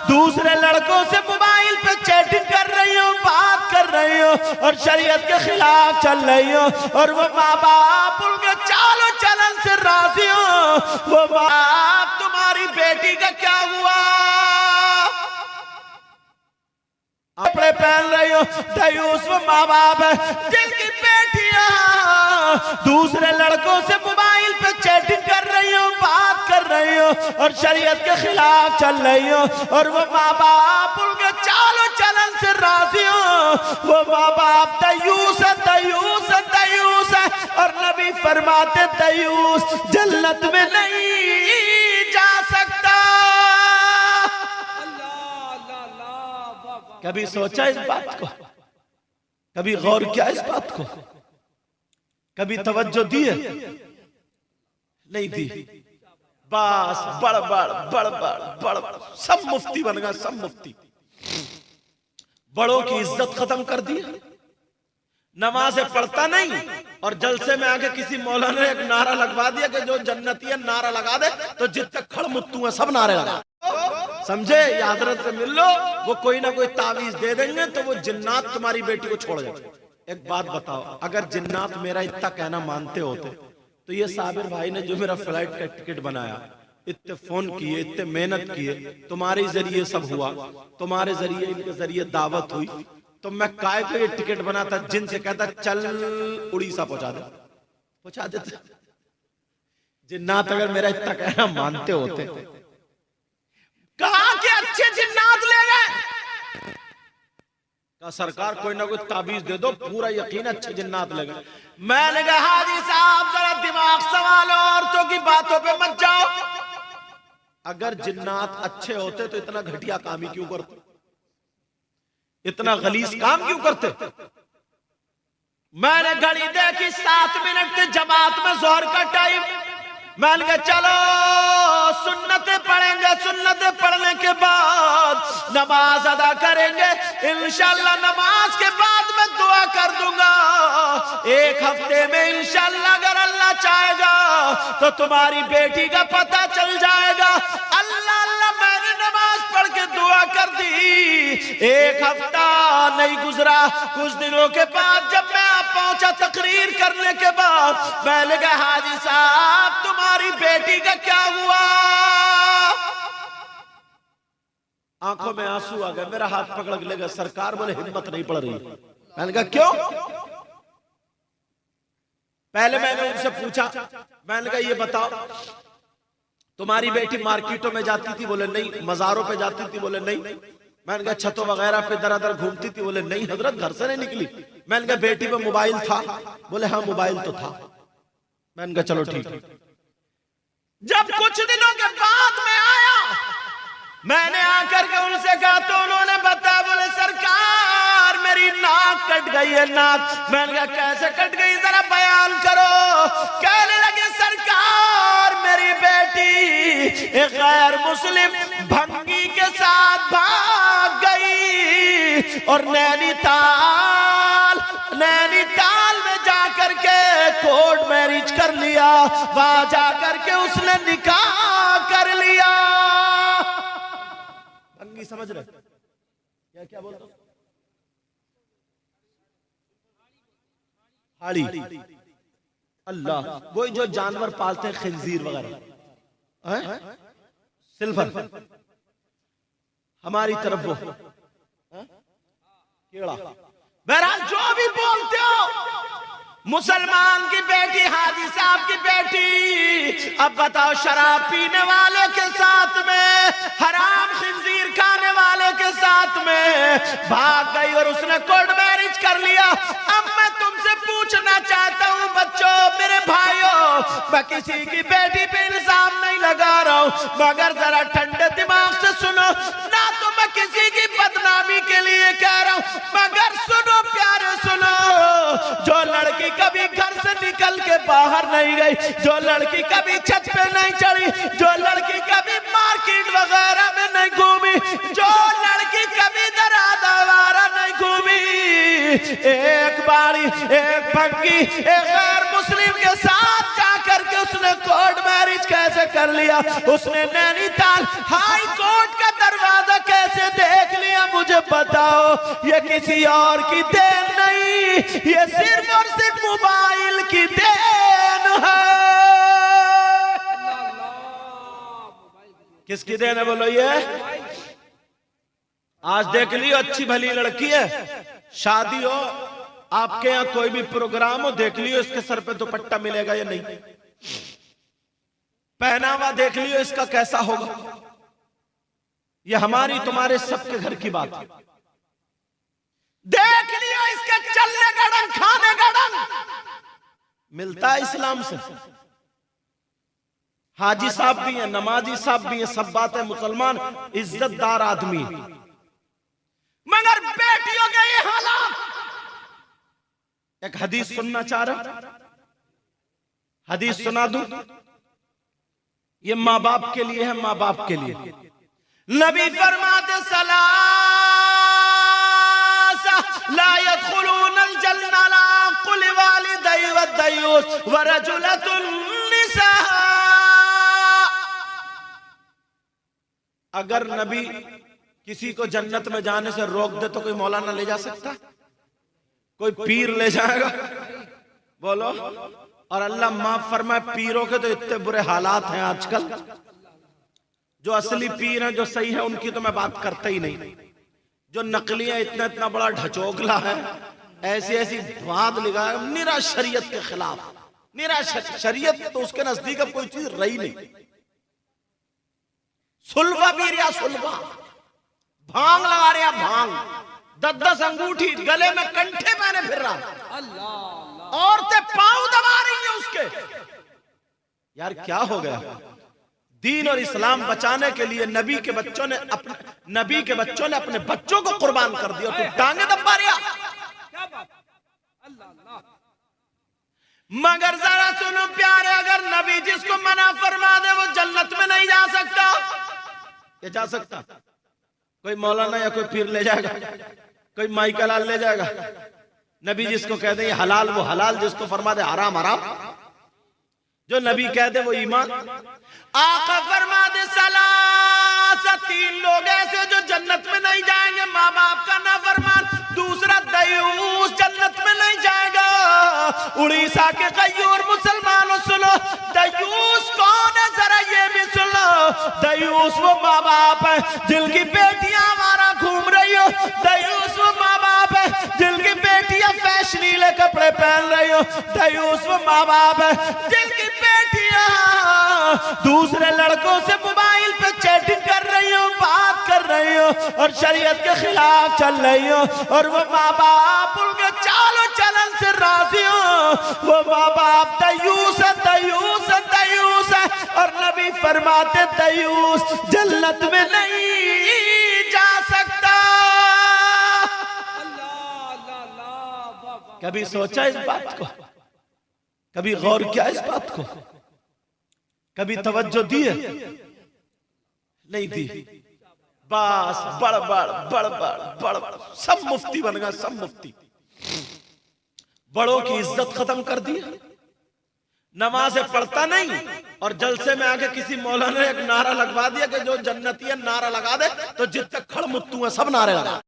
दूसरे लड़कों से मोबाइल पे चैटिंग कर रही हो, बात कर रही हो और शरीयत के खिलाफ चल रही हो, और वो माँ बाप उनके चालो चलन से राजी हो। वो बाप तुम्हारी बेटी का क्या हुआ, कपड़े पहन रही हो, दयूस वो माँ बाप है जिनकी बेटियां दूसरे लड़कों से मोबाइल पे चैटिंग कर रही हो, बात कर रही हो और शरीयत के खिलाफ चल रही हो, और वो माँ बाप उनके चालो चलन से राजी हो। वो माँ बाप दयूस है, दयूस है, दयूस है, और नबी फरमाते दयूस जन्नत में नहीं जा सकता। कभी सोचा इस बात को, कभी गौर किया इस बात को, कभी तवज्जो दी है? नहीं दी। बस बड़ सब मुफ्ती बन गए, सब मुफ्ती। बड़ों की इज्जत खत्म कर दी। नमाज़ें पढ़ता नहीं और जलसे में आके किसी मौलाना ने एक नारा लगवा दिया कि जो जन्नती है नारा लगा दे, तो जितने खड़मुत्तू है सब नारे लगा। समझे? या हजरत से मिल लो, वो कोई ना कोई तावीज दे देंगे तो वो जिन्नात तुम्हारी बेटी को छोड़ जाए। एक बात बताओ, अगर जिन्नात मेरा इतना कहना मानते होते तो ये साबिर भाई ने जो मेरा फ्लाइट का टिकट बनाया, इतने फोन किए, इतने मेहनत किए, तुम्हारे जरिए सब हुआ, तुम्हारे जरिए इनके जरिए दावत हुई, तो मैं काय को ये टिकट बनाता, जिनसे कहता चल उड़ीसा पहुंचा दे, पहुंचा देते। जिन्नात अगर मेरा इतना कहना मानते होते, कहा कि अच्छे जिन्नात ले गए, कहा सरकार कोई ना कोई ताबीज दे दो, पूरा यकीन अच्छे जिन्नात ले गए। मैंने कहा हाजी साहब जरा दिमाग संभालो, औरतों की बातों पे मत जाओ। अगर जिन्नात अच्छे होते तो इतना घटिया काम ही क्यों करते, इतना गलीज काम क्यों करते? मैंने घड़ी देखी 7 मिनट थे जमात में जोहर का टाइम। मैंने कहा चलो सुन्नतें पढ़ेंगे, सुन्नतें पढ़ने के बाद नमाज अदा करेंगे, इंशाल्लाह नमाज के बाद मैं दुआ कर दूंगा। 1 हफ्ते में इंशाल्लाह अगर अल्लाह चाहेगा तो तुम्हारी बेटी का पता चल जाएगा। अल्लाह अल्लाह मैंने नमाज पढ़ के दुआ कर दी। 1 हफ्ता नहीं गुजरा, कुछ दिनों के बाद जब मैं पहुंचा तकरीर करने के बाद, मैंने कहा हाजी साहब तुम्हारी बेटी का क्या हुआ? आंखों में आंसू आ गए, मेरा हाथ पकड़ के ले गए। सरकार बोले हिम्मत नहीं पड़ रही। मैंने कहा क्यों? पहले मैंने उनसे पूछा, मैंने कहा ये बताओ तुम्हारी बेटी मार्केटों में जाती थी? बोले नहीं। मजारों पे जाती थी? बोले नहीं। मैंने कहा छतों वगैरह पे दर दर घूमती थी? बोले नहीं हजरत, घर से नहीं निकली। मैंने कहा बेटी पे मोबाइल था? बोले हाँ मोबाइल तो था। मैंने कहा चलो ठीक है। जब कुछ दिनों के बाद मैं आया, मैंने आकर के उनसे कहा तो उन्होंने बताया, बोले सरकार मेरी नाक कट गई है, नाक। मैंने कहा कैसे कट गई, जरा बयान करो। कहने लगे सरकार मेरी बेटी एक गैर मुस्लिम भंगी के साथ भाग गई और नैनीताल में जाकर के कोर्ट मैरिज कर लिया, वहां जाकर के उसने निकाह कर लिया। भंगी समझ रहे क्या क्या बोलते हो? हाड़ी। अल्लाह, वो जो जानवर पालते हैं खिंजीर वगैरह, सिल्वर, हमारी तरफ वो केड़ा। बहरहाल जो भी बोलते हो, मुसलमान की बेटी, हाजी साहब की बेटी, अब बताओ शराब पीने वाले के साथ में, हराम खिंजीर खाने वाले के साथ में भाग गई और उसने कोर्ट मैरिज कर लिया। अब मैं तुमसे पूछना चाहता हूं बच्चों, मेरे भाइयों, मैं किसी की बेटी पे इल्जाम नहीं लगा रहा हूं, मगर जरा ठंडे दिमाग से सुनो ना, तो मैं किसी की बदनामी के लिए कह रहा हूं, मगर सुनो प्यारे सुनो। जो लड़की कभी घर से निकल के बाहर नहीं गई, जो लड़की कभी छत पे नहीं चढ़ी, जो लड़की कभी मार्केट वगैरह में नहीं घूमी, जो लड़की कभी दरादावारा नहीं घूमी, एक बारी एक भंगी एक गैर मुस्लिम के साथ जाकर के उसने कोर्ट मैरिज कैसे कर लिया, उसने नैनीताल हाई कोर्ट का दरवाजा कैसे बताओ, ये किसी और की देन नहीं, ये सिर्फ और सिर्फ मोबाइल की देन है। किसकी देन है बोलो? ये आज देख लियो, अच्छी भली लड़की है, शादी हो, आपके यहाँ कोई भी प्रोग्राम हो, देख लियो इसके सर पे दुपट्टा मिलेगा या नहीं, पहनावा देख लियो इसका कैसा होगा। ये हमारी तुम्हारे सबके घर की बात है। देख लियो इसके चलने का ढंग, खाने का ढंग मिलता है इस्लाम से। हाजी साहब भी हैं, नमाजी साहब भी हैं, सब बात है, मुसलमान इज्जतदार आदमी, मगर बेटियों के ये हालात। एक हदीस सुनना चाह रहा, हदीस सुना दूं, ये माँ बाप के लिए है, माँ बाप के लिए। नबी फरमाते सलासा ला यदखुलूनल जन्नह ला कुल वालिदै वद्दयूस व रजुलतुन निसा। अगर नबी किसी को जन्नत में जाने से रोक दे तो कोई मौलाना ले जा सकता? कोई पीर ले जाएगा? बोलो। और अल्लाह माफ फरमाए, पीरों के तो इतने बुरे हालात हैं आजकल। जो असली पीर हैं, जो सही है, उनकी तो मैं बात करता ही नहीं। जो नकली है, इतना इतना बड़ा ढचोगला है, ऐसी ऐसी बात लिखा है, निरा शरीयत के खिलाफ, निरा शरीयत तो उसके नजदीक अब कोई चीज रही नहीं। सुल्फा पी रहा, सुल्फा भांग लगा रहा, भांग 10-10 अंगूठी गले में कंठे पहने फिर रहा, औरतें पांव दबा रही हैं उसके। यार क्या हो गया? दीन और इस्लाम बचाने के लिए नबी के बच्चों ने अपने बच्चों को कुर्बान कर दिया, तो टांगे दबा रहा। मगर जरा सुनो प्यारे, अगर नबी जिसको मना फरमा दे वो जन्नत में नहीं जा सकता, ये जा सकता? कोई मौलाना या कोई पीर ले जाएगा? कोई माई का लाल ले जाएगा? नबी जिसको कह दे ये हलाल वो हलाल, जिसको फरमा दे हराम हराम, जो नबी कह दे वो ईमान। आका फरमा दे सलासा, 3 लोग ऐसे जो जन्नत में नहीं जाएंगे, माँ बाप का नाफरमान, दूसरा दयूस जन्नत में नहीं जाएगा। उड़ीसा के गयूर मुसलमानों सुनो, दयूस कौन है जरा ये भी सुनो। दयूस वो माँ बाप है जिनकी बेटियां हमारा घूम रही हो, दयूस वो माँ बाप है जिनकी बेटियां फैशनीले कपड़े पहन रही हो, दयूस वो माँ बाप है जिनकी बेटियां दूसरे लड़कों से मोबाइल पे चैटिंग कर रही हो, बात कर रही हो और शरीयत के खिलाफ चल रही हो, और वो माँ बाप उनके चालो चलन से राजी हो। वो माँ बाप दयूस है, दयूस है, दयूस है। और नबी फरमाते दयूस जन्नत में नहीं जा सकता। कभी सोचा इस बात को? कभी गौर किया इस बात को? कभी तवज्जो दी है? नहीं दी। बस बड़ सब मुफ्ती बन गए, सब मुफ्ती। बड़ों की इज्जत खत्म कर दी। नमाज़ें पढ़ता नहीं और जलसे में आके किसी मौलाना ने एक नारा लगवा दिया कि जो जन्नती है नारा लगा दे, तो जितने खड़मुत्तू है सब नारे लगा।